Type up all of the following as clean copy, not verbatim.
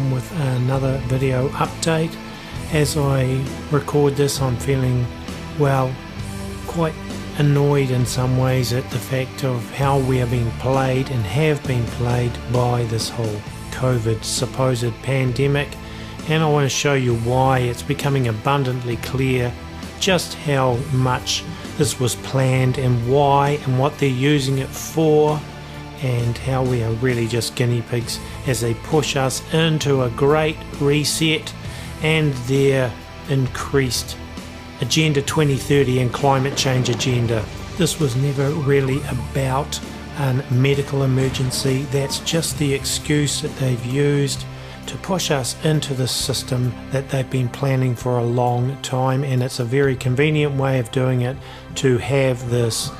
on with another video update. As I record this, I'm feeling, well, quite annoyed in some ways at the fact of how we are being played and have been played by this whole COVID supposed pandemic, and I want to show you why it's becoming abundantly clear just how much this was planned and why and what they're using it for, and how we are really just guinea pigs as they push us into a great reset and their increased Agenda 2030 and climate change agenda. This was never really about a medical emergency. That's just the excuse that they've used to push us into the system that they've been planning for a long time, and it's a very convenient way of doing it to have this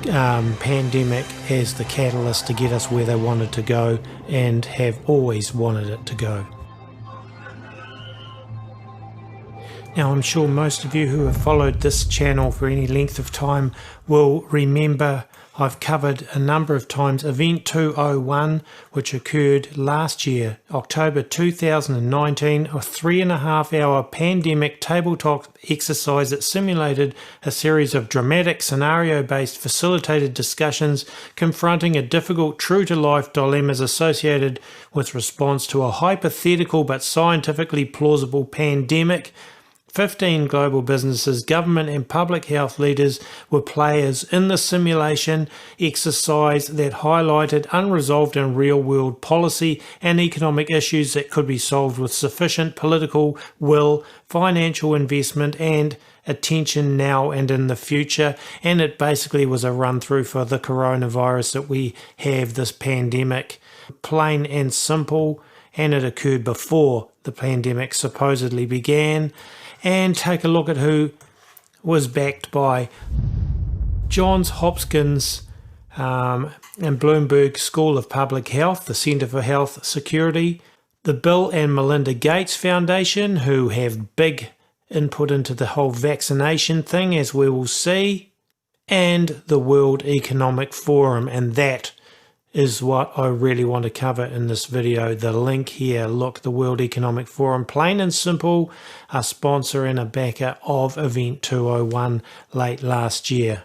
pandemic as the catalyst to get us where they wanted to go and have always wanted it to go. Now, I'm sure most of you who have followed this channel for any length of time will remember I've covered a number of times Event 201, which occurred last year, October 2019, a 3.5-hour pandemic tabletop exercise that simulated a series of dramatic scenario-based facilitated discussions confronting a difficult true-to-life dilemmas associated with response to a hypothetical but scientifically plausible pandemic. 15 global businesses, government and public health leaders were players in the simulation exercise that highlighted unresolved and real-world policy and economic issues that could be solved with sufficient political will, financial investment and attention now and in the future. And it basically was a run-through for the coronavirus that we have, this pandemic. Plain and simple, and it occurred before the pandemic supposedly began. And take a look at who was backed by Johns Hopkins and Bloomberg School of Public Health, the Centre for Health Security, the Bill and Melinda Gates Foundation, who have big input into the whole vaccination thing, as we will see, and the World Economic Forum. And that is what I really want to cover in this video. The link here, look, the World Economic Forum, plain and simple, a sponsor and a backer of Event 201 late last year.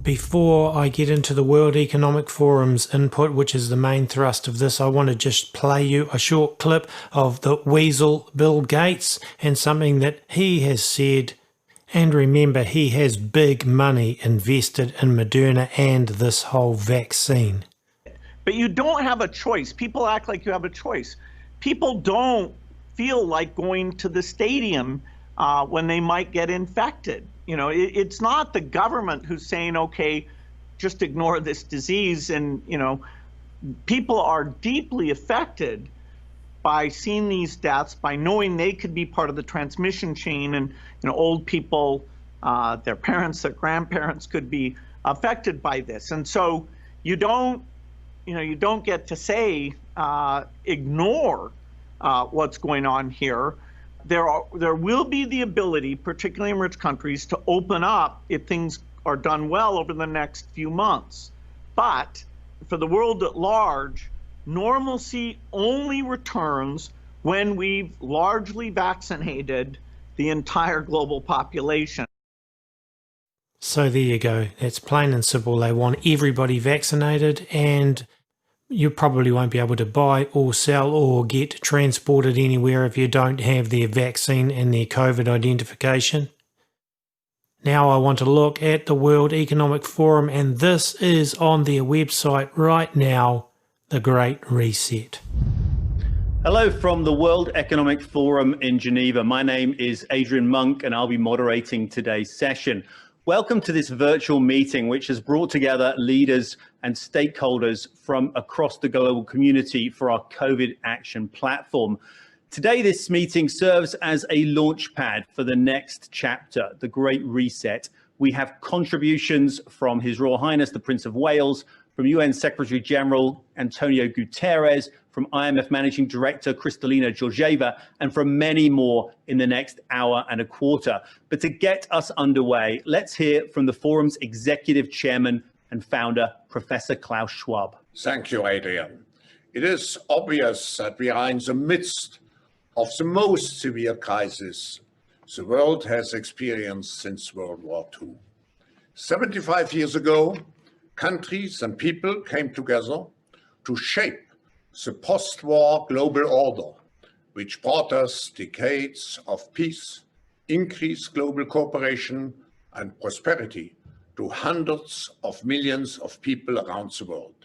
Before I get into the World Economic Forum's input, which is the main thrust of this, I want to just play you a short clip of the weasel Bill Gates and something that he has said. And remember, he has big money invested in Moderna and this whole vaccine. But you don't have a choice. People act like you have a choice. People don't feel like going to the stadium when they might get infected. You know, it's not the government who's saying, okay, just ignore this disease. And, you know, people are deeply affected by seeing these deaths, by knowing they could be part of the transmission chain, and old people, their parents, their grandparents could be affected by this. And so you don't get to say ignore what's going on here. There will be the ability, particularly in rich countries, to open up if things are done well over the next few months. But for the world at large, normalcy only returns when we've largely vaccinated the entire global population. So there you go. It's plain and simple. They want everybody vaccinated, and you probably won't be able to buy or sell or get transported anywhere if you don't have their vaccine and their COVID identification. Now I want to look at the World Economic Forum, and this is on their website right now, The Great Reset. Hello from the World Economic Forum in Geneva. My name is Adrian Monk, and I'll be moderating today's session. Welcome to this virtual meeting, which has brought together leaders and stakeholders from across the global community for our COVID Action Platform. Today, this meeting serves as a launch pad for the next chapter, the Great Reset. We have contributions from His Royal Highness, the Prince of Wales, from UN Secretary General Antonio Guterres, from IMF Managing Director Kristalina Georgieva, and from many more in the next hour and a quarter. But to get us underway, let's hear from the forum's Executive Chairman and Founder, Professor Klaus Schwab. Thank you, Adrian. It is obvious that we are in the midst of the most severe crisis the world has experienced since World War II. 75 years ago, countries and people came together to shape the post-war global order, which brought us decades of peace, increased global cooperation, and prosperity to hundreds of millions of people around the world.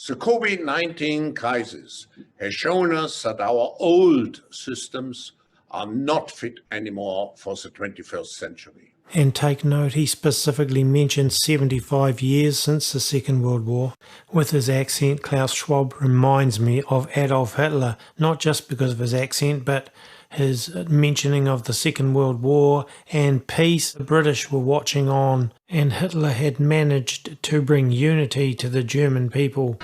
The COVID-19 crisis has shown us that our old systems are not fit anymore for the 21st century. And take note, he specifically mentioned 75 years since the Second World War. With his accent, Klaus Schwab reminds me of Adolf Hitler, not just because of his accent, but his mentioning of the Second World War and peace. The British were watching on, and Hitler had managed to bring unity to the German people.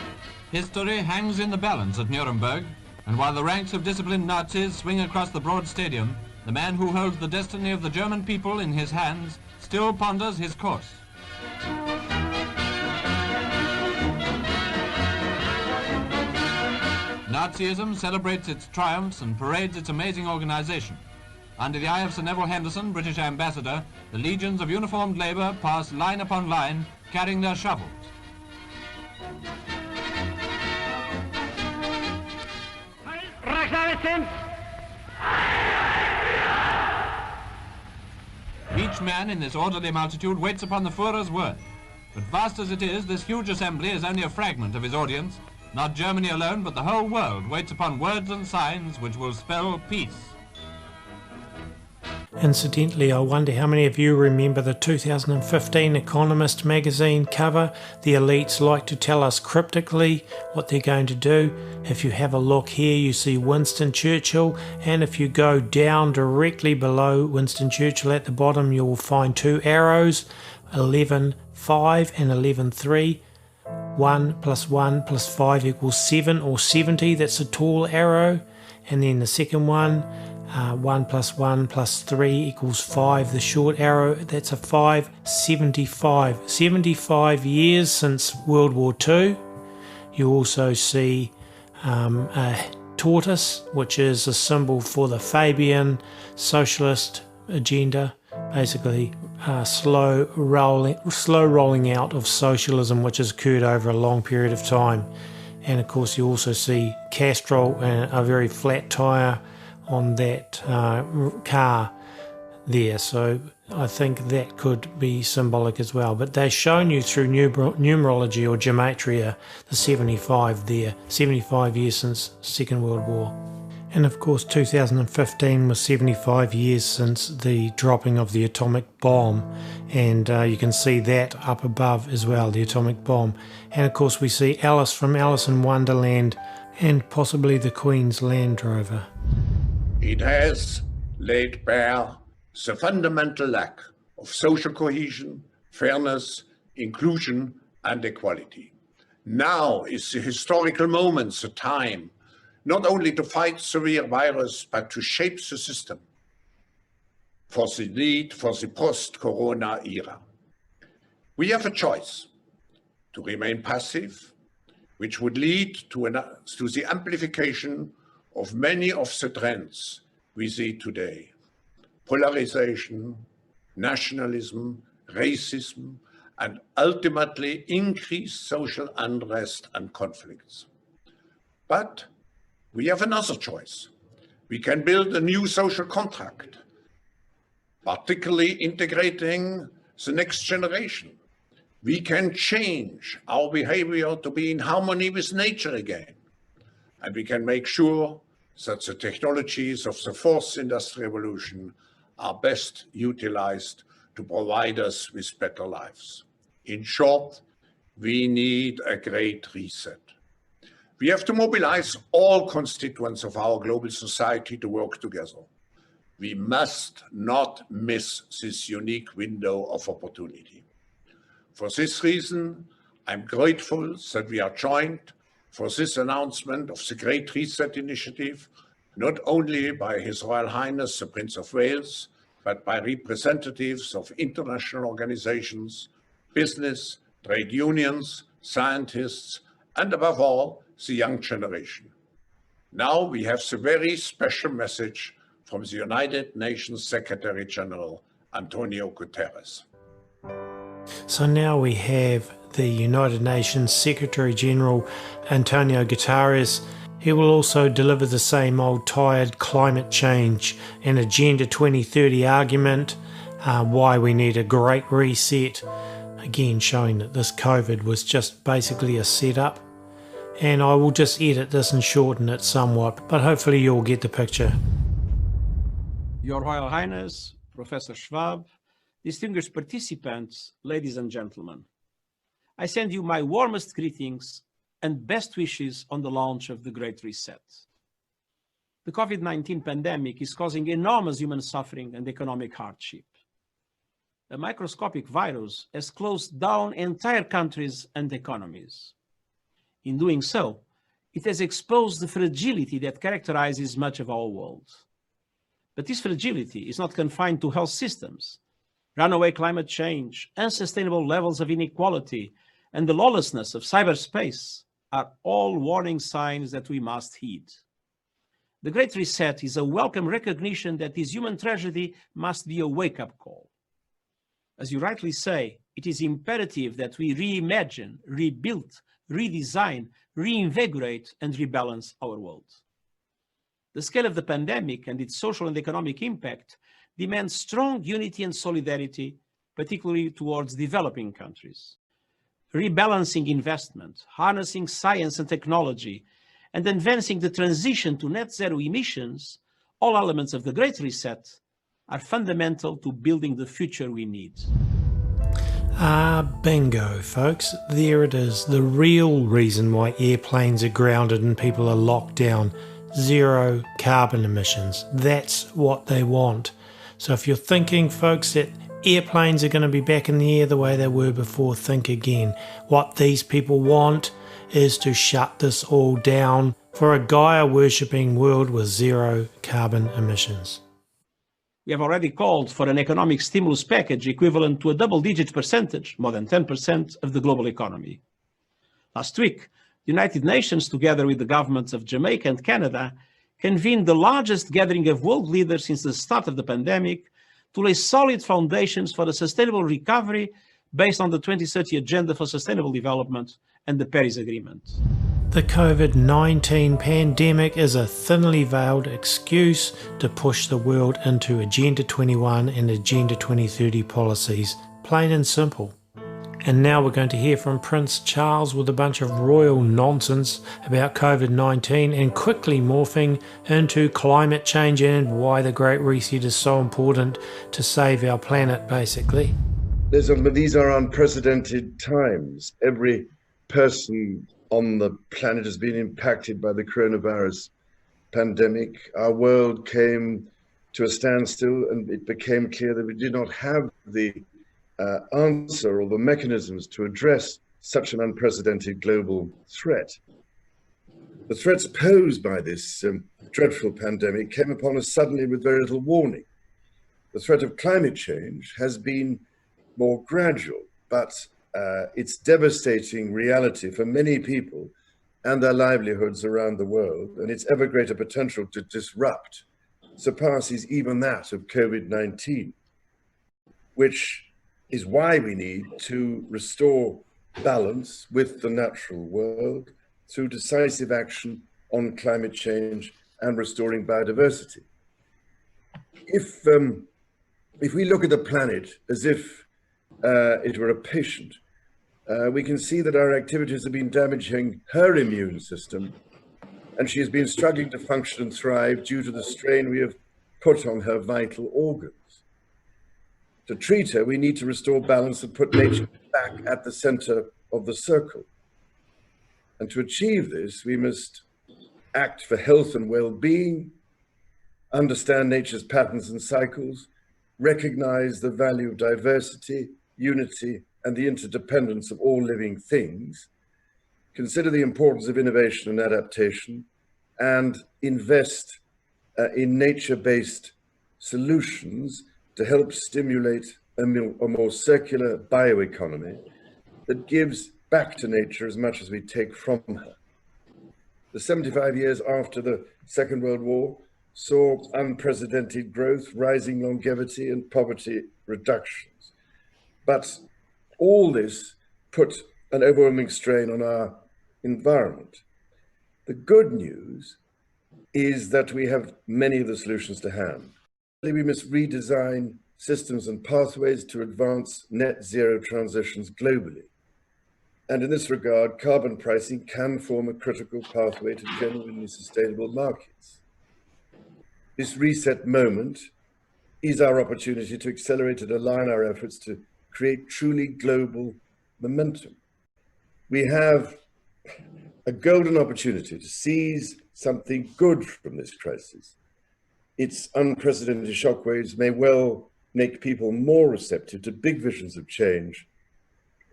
History hangs in the balance at Nuremberg, and while the ranks of disciplined Nazis swing across the broad stadium, the man who holds the destiny of the German people in his hands still ponders his course. Nazism celebrates its triumphs and parades its amazing organization. Under the eye of Sir Neville Henderson, British ambassador, the legions of uniformed labor pass line upon line, carrying their shovels. Each man in this orderly multitude waits upon the Führer's word. But vast as it is, this huge assembly is only a fragment of his audience. Not Germany alone, but the whole world waits upon words and signs which will spell peace. Incidentally, I wonder how many of you remember the 2015 Economist magazine cover. The elites like to tell us cryptically what they're going to do. If you have a look here, you see Winston Churchill, and if you go down directly below Winston Churchill at the bottom, you will find two arrows, 11.5 and 11.3. 1 plus 1 plus 5 equals 7 or 70, that's a tall arrow. And then the second one, 1 plus 1 plus 3 equals 5, the short arrow, that's a 5, 75. 75 years since World War II. You also see a tortoise, which is a symbol for the Fabian socialist agenda, basically slow rolling out of socialism, which has occurred over a long period of time. And of course you also see Castro and a very flat tyre on that car there, so I think that could be symbolic as well. But they've shown you through numerology or gematria the 75 there, 75 years since Second World War. And of course 2015 was 75 years since the dropping of the atomic bomb, and you can see that up above as well, the atomic bomb. And of course we see Alice from Alice in Wonderland and possibly the Queen's Land Rover. It has laid bare the fundamental lack of social cohesion, fairness, inclusion, and equality. Now is the historical moment, the time, not only to fight severe virus, but to shape the system for the need for the post-corona era. We have a choice to remain passive, which would lead to the amplification of many of the trends we see today: polarization, nationalism, racism, and ultimately increased social unrest and conflicts. But we have another choice. We can build a new social contract, particularly integrating the next generation. We can change our behavior to be in harmony with nature again. And we can make sure that the technologies of the fourth industrial revolution are best utilized to provide us with better lives. In short, we need a great reset. We have to mobilize all constituents of our global society to work together. We must not miss this unique window of opportunity. For this reason, I'm grateful that we are joined for this announcement of the Great Reset Initiative, not only by His Royal Highness the Prince of Wales, but by representatives of international organizations, business, trade unions, scientists, and above all, the young generation. Now we have the very special message from the United Nations Secretary General, Antonio Guterres. So now we have the United Nations Secretary General Antonio Guterres. He will also deliver the same old tired climate change and Agenda 2030 argument, why we need a great reset, again showing that this COVID was just basically a setup. And I will just edit this and shorten it somewhat, but hopefully you'll get the picture. Your Royal Highness, Professor Schwab, distinguished participants, ladies and gentlemen, I send you my warmest greetings and best wishes on the launch of the Great Reset. The COVID-19 pandemic is causing enormous human suffering and economic hardship. A microscopic virus has closed down entire countries and economies. In doing so, it has exposed the fragility that characterizes much of our world. But this fragility is not confined to health systems. Runaway climate change, unsustainable levels of inequality, and the lawlessness of cyberspace are all warning signs that we must heed. The Great Reset is a welcome recognition that this human tragedy must be a wake-up call. As you rightly say, it is imperative that we reimagine, rebuild, redesign, reinvigorate, and rebalance our world. The scale of the pandemic and its social and economic impact demands strong unity and solidarity, particularly towards developing countries. Rebalancing investment, harnessing science and technology, and advancing the transition to net zero emissions, all elements of the Great Reset, are fundamental to building the future we need. Bingo, folks. There it is. The real reason why airplanes are grounded and people are locked down. Zero carbon emissions. That's what they want. So if you're thinking, folks, that airplanes are going to be back in the air the way they were before, think again. What these people want is to shut this all down for a Gaia-worshipping world with zero carbon emissions. We have already called for an economic stimulus package equivalent to a double-digit percentage, more than 10% of the global economy. Last week, the United Nations, together with the governments of Jamaica and Canada, convened the largest gathering of world leaders since the start of the pandemic to lay solid foundations for a sustainable recovery based on the 2030 Agenda for Sustainable Development and the Paris Agreement. The COVID-19 pandemic is a thinly veiled excuse to push the world into Agenda 21 and Agenda 2030 policies, plain and simple. And now we're going to hear from Prince Charles with a bunch of royal nonsense about COVID-19 and quickly morphing into climate change and why the Great Reset is so important to save our planet, basically. These are unprecedented times. Every person on the planet has been impacted by the coronavirus pandemic. Our world came to a standstill and it became clear that we did not have the answer or the mechanisms to address such an unprecedented global threat. The threats posed by this dreadful pandemic came upon us suddenly with very little warning. The threat of climate change has been more gradual, but its devastating reality for many people and their livelihoods around the world, and its ever greater potential to disrupt, surpasses even that of COVID-19, which is why we need to restore balance with the natural world through decisive action on climate change and restoring biodiversity. If we look at the planet as if it were a patient, we can see that our activities have been damaging her immune system, and she has been struggling to function and thrive due to the strain we have put on her vital organs. To treat her, we need to restore balance and put nature back at the center of the circle. And to achieve this, we must act for health and well-being, understand nature's patterns and cycles, recognize the value of diversity, unity, and the interdependence of all living things, consider the importance of innovation and adaptation, and invest in nature-based solutions to help stimulate a more circular bioeconomy that gives back to nature as much as we take from her. the 75 years after the Second World War saw unprecedented growth, rising longevity, and poverty reductions. But all this put an overwhelming strain on our environment. The good news is that we have many of the solutions to hand. We must redesign systems and pathways to advance net zero transitions globally. And in this regard, carbon pricing can form a critical pathway to genuinely sustainable markets. This reset moment is our opportunity to accelerate and align our efforts to create truly global momentum. We have a golden opportunity to seize something good from this crisis. Its unprecedented shockwaves may well make people more receptive to big visions of change.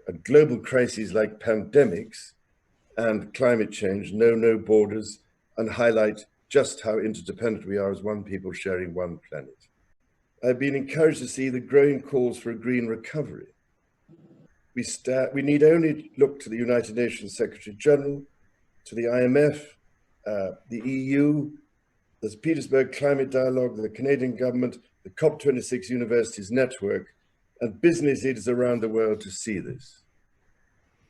And global crises like pandemics and climate change know no borders and highlight just how interdependent we are as one people sharing one planet. I've been encouraged to see the growing calls for a green recovery. We need only look to the United Nations Secretary General, to the IMF, the EU, the Petersburg Climate Dialogue, the Canadian government, the COP26 Universities Network, and business leaders around the world to see this.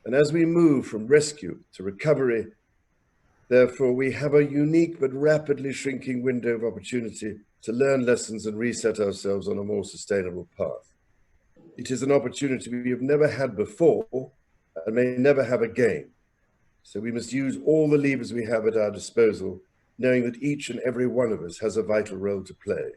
And as we move from rescue to recovery, therefore, we have a unique but rapidly shrinking window of opportunity to learn lessons and reset ourselves on a more sustainable path. It is an opportunity we have never had before and may never have again. So we must use all the levers we have at our disposal, knowing that each and every one of us has a vital role to play.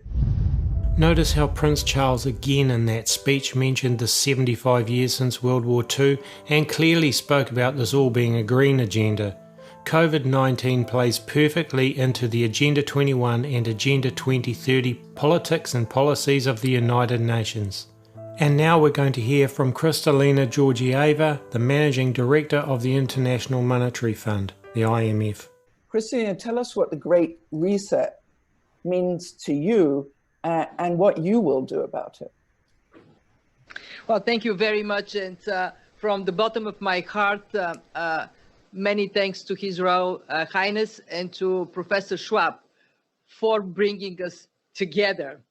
Notice how Prince Charles again in that speech mentioned the 75 years since World War II and clearly spoke about this all being a green agenda. COVID-19 plays perfectly into the Agenda 21 and Agenda 2030 politics and policies of the United Nations. And now we're going to hear from Kristalina Georgieva, the Managing Director of the International Monetary Fund, the IMF. Kristalina, tell us what the Great Reset means to you and what you will do about it. Well, thank you very much. And from the bottom of my heart, many thanks to His Royal Highness and to Professor Schwab for bringing us together.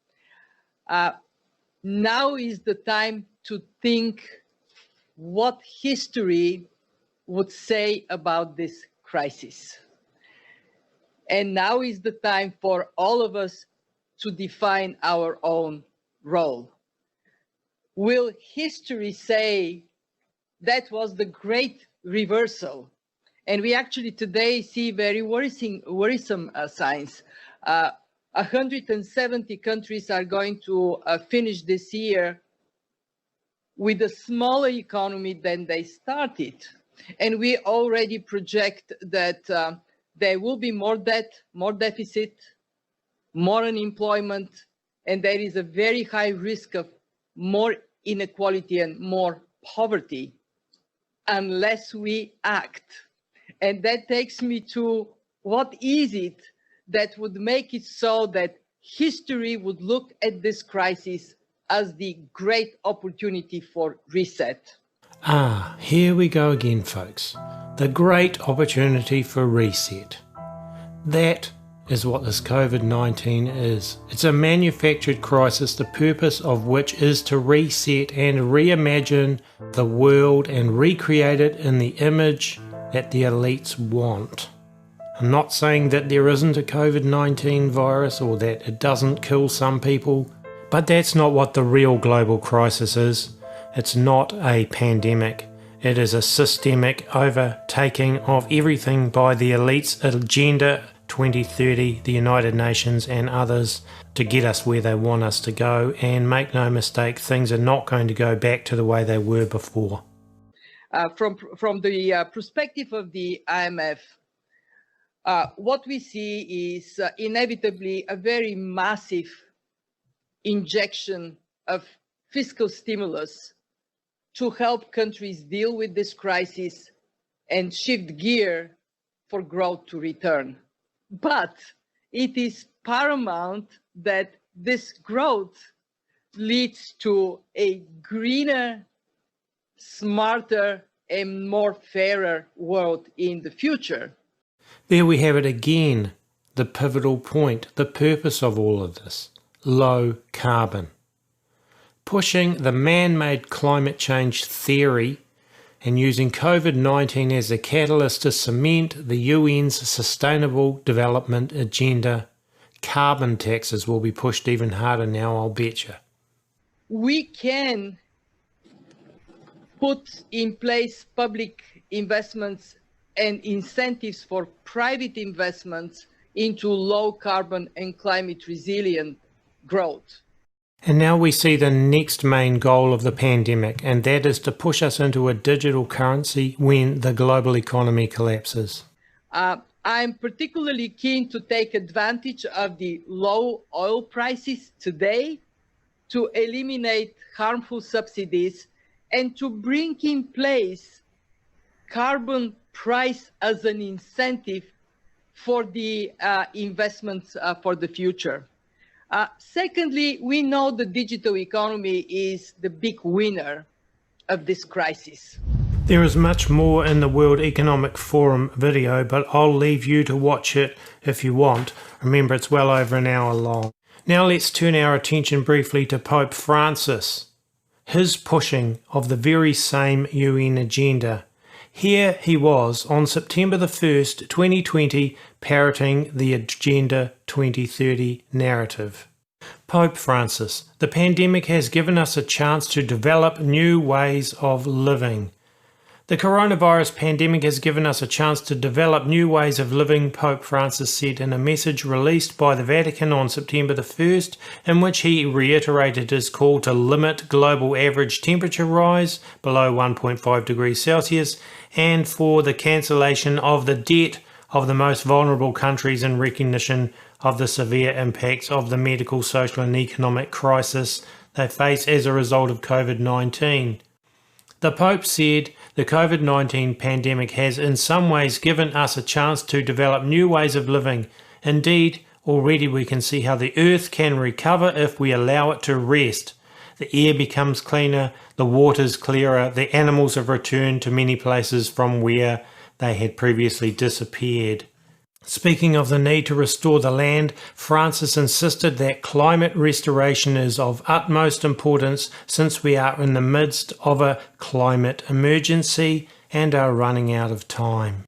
Now is the time to think what history would say about this crisis. And now is the time for all of us to define our own role. Will history say that was the great reversal? And we actually today see very worrisome signs. 170 countries are going to finish this year with a smaller economy than they started. And we already project that there will be more debt, more deficit, more unemployment, and there is a very high risk of more inequality and more poverty unless we act. And that takes me to what is it that would make it so that history would look at this crisis as the great opportunity for reset. Here we go again, folks. The great opportunity for reset. That is what this COVID-19 is. It's a manufactured crisis, the purpose of which is to reset and reimagine the world and recreate it in the image that the elites want. I'm not saying that there isn't a COVID-19 virus or that it doesn't kill some people, but that's not what the real global crisis is. It's not a pandemic. It is a systemic overtaking of everything by the elites' Agenda 2030, the United Nations and others to get us where they want us to go. And make no mistake, things are not going to go back to the way they were before. From the perspective of the IMF, what we see is inevitably a very massive injection of fiscal stimulus to help countries deal with this crisis and shift gear for growth to return. But it is paramount that this growth leads to a greener, smarter, and more fairer world in the future. There we have it again, the pivotal point, the purpose of all of this, low carbon. Pushing the man-made climate change theory and using COVID-19 as a catalyst to cement the UN's Sustainable Development Agenda. Carbon taxes will be pushed even harder now, I'll betcha. We can put in place public investments and incentives for private investments into low carbon and climate resilient growth. And now we see the next main goal of the pandemic, and that is to push us into a digital currency when the global economy collapses. I'm particularly keen to take advantage of the low oil prices today to eliminate harmful subsidies and to bring in place carbon price as an incentive for the investments for the future. Secondly, we know the digital economy is the big winner of this crisis. There is much more in the World Economic Forum video, but I'll leave you to watch it if you want. Remember, it's well over an hour long. Now let's turn our attention briefly to Pope Francis, his pushing of the very same UN agenda. Here he was on September the 1st, 2020, parroting the Agenda 2030 narrative. Pope Francis, the pandemic has given us a chance to develop new ways of living. The coronavirus pandemic has given us a chance to develop new ways of living, Pope Francis said in a message released by the Vatican on September the 1st, in which he reiterated his call to limit global average temperature rise below 1.5 degrees Celsius and for the cancellation of the debt of the most vulnerable countries in recognition of the severe impacts of the medical, social and economic crisis they face as a result of COVID-19. The Pope said the COVID-19 pandemic has in some ways given us a chance to develop new ways of living. Indeed, already we can see how the earth can recover if we allow it to rest. The air becomes cleaner, the water's clearer, the animals have returned to many places from where they had previously disappeared. Speaking of the need to restore the land, Francis insisted that climate restoration is of utmost importance since we are in the midst of a climate emergency and are running out of time.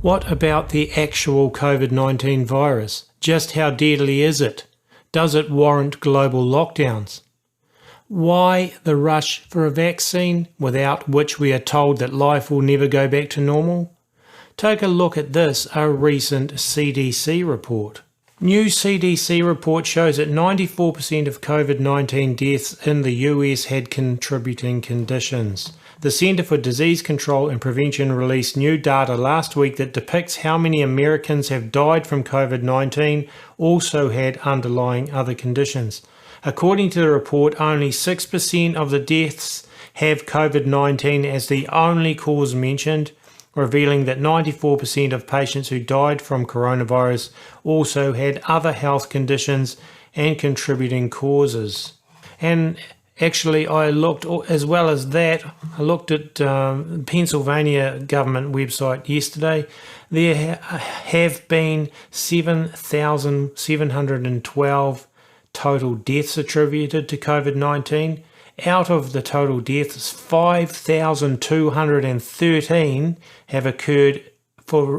What about the actual COVID-19 virus? Just how deadly is it? Does it warrant global lockdowns? Why the rush for a vaccine, without which we are told that life will never go back to normal? Take a look at this, a recent CDC report. New CDC report shows that 94% of COVID-19 deaths in the US had contributing conditions. The Centre for Disease Control and Prevention released new data last week that depicts how many Americans have died from COVID-19 also had underlying other conditions. According to the report, only 6% of the deaths have COVID-19 as the only cause mentioned, revealing that 94% of patients who died from coronavirus also had other health conditions and contributing causes. And actually, I looked, as well as that, I looked at Pennsylvania government website yesterday. There have been 7,712 total deaths attributed to COVID-19. Out of the total deaths, 5,213 have occurred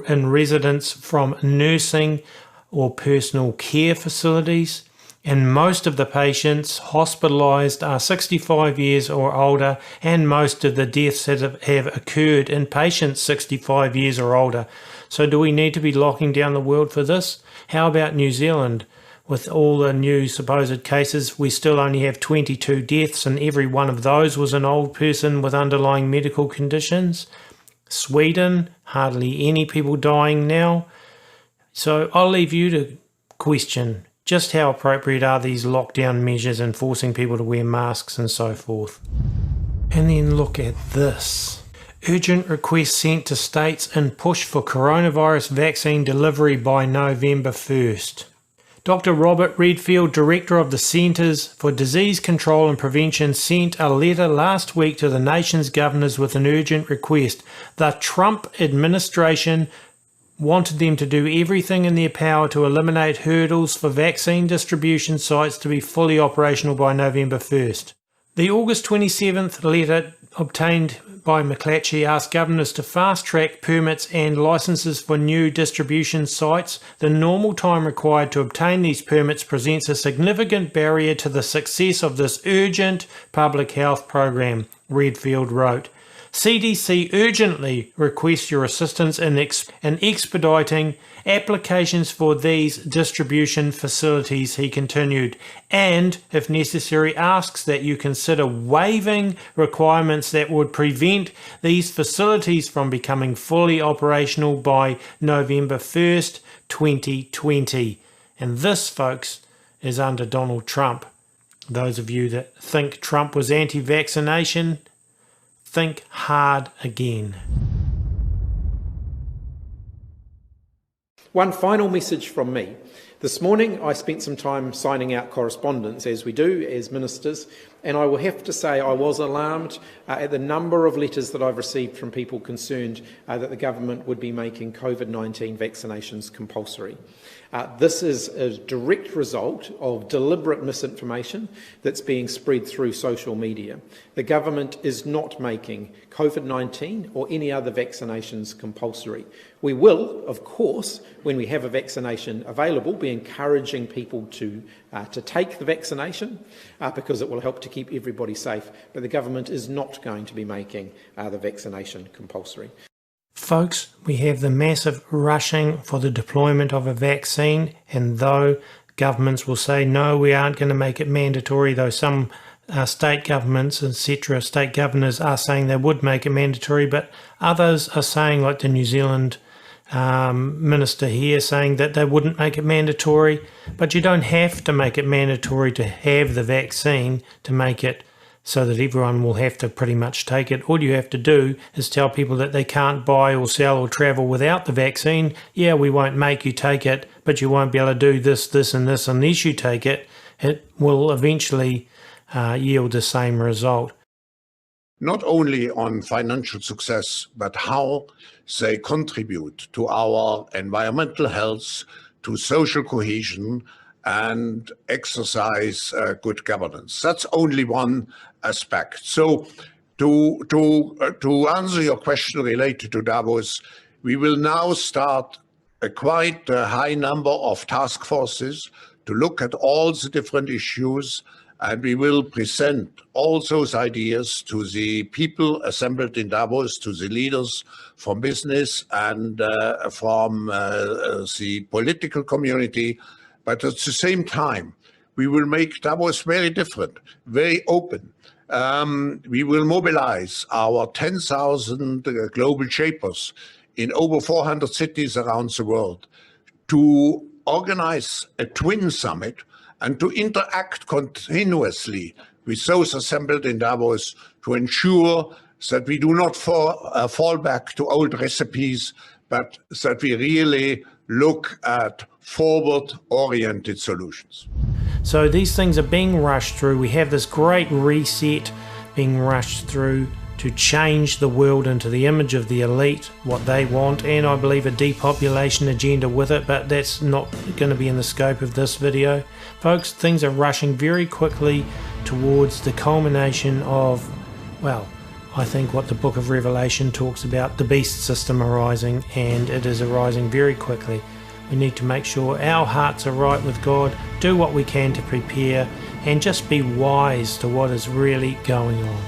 in residents from nursing or personal care facilities, and most of the patients hospitalised are 65 years or older, and most of the deaths have occurred in patients 65 years or older. So do we need to be locking down the world for this? How about New Zealand? With all the new supposed cases, we still only have 22 deaths, and every one of those was an old person with underlying medical conditions. Sweden, hardly any people dying now. So I'll leave you to question just how appropriate are these lockdown measures and forcing people to wear masks and so forth. And then look at this. Urgent request sent to states in push for coronavirus vaccine delivery by November 1st. Dr. Robert Redfield, Director of the Centers for Disease Control and Prevention, sent a letter last week to the nation's governors with an urgent request. The Trump administration wanted them to do everything in their power to eliminate hurdles for vaccine distribution sites to be fully operational by November 1st. The August 27th letter obtained by McClatchy asked governors to fast-track permits and licences for new distribution sites. The normal time required to obtain these permits presents a significant barrier to the success of this urgent public health program, Redfield wrote. CDC urgently requests your assistance in expediting applications for these distribution facilities, he continued, and, if necessary, asks that you consider waiving requirements that would prevent these facilities from becoming fully operational by November 1st, 2020. And this, folks, is under Donald Trump. Those of you that think Trump was anti-vaccination, think hard again. One final message from me. This morning I spent some time signing out correspondence, as we do as ministers, and I will have to say I was alarmed at the number of letters that I've received from people concerned that the government would be making COVID-19 vaccinations compulsory. This is a direct result of deliberate misinformation that's being spread through social media. The government is not making COVID-19 or any other vaccinations compulsory. We will, of course, when we have a vaccination available, be encouraging people to take the vaccination because it will help to keep everybody safe. But the government is not going to be making the vaccination compulsory. Folks, we have the massive rushing for the deployment of a vaccine, and though governments will say, no, we aren't going to make it mandatory, though some state governments, etc., state governors are saying they would make it mandatory, but others are saying, like the New Zealand minister here, saying that they wouldn't make it mandatory, but you don't have to make it mandatory to have the vaccine to make it so that everyone will have to pretty much take it. All you have to do is tell people that they can't buy or sell or travel without the vaccine. Yeah, we won't make you take it, but you won't be able to do this, this and this unless you take it. It will eventually yield the same result. Not only on financial success, but how they contribute to our environmental health, to social cohesion, and exercise good governance. That's only one aspect. So to answer your question related to Davos, we will now start a quite high number of task forces to look at all the different issues, and we will present all those ideas to the people assembled in Davos, to the leaders from business and from the political community. But at the same time, we will make Davos very different, very open. We will mobilize our 10,000 global shapers in over 400 cities around the world to organize a twin summit and to interact continuously with those assembled in Davos to ensure that we do not fall back to old recipes, but that we really look at forward-oriented solutions. So these things are being rushed through. We have this great reset being rushed through to change the world into the image of the elite, what they want, and I believe a depopulation agenda with it, but that's not going to be in the scope of this video. Folks, things are rushing very quickly towards the culmination of, well, I think what the book of Revelation talks about, the beast system arising, and it is arising very quickly. We need to make sure our hearts are right with God, do what we can to prepare, and just be wise to what is really going on.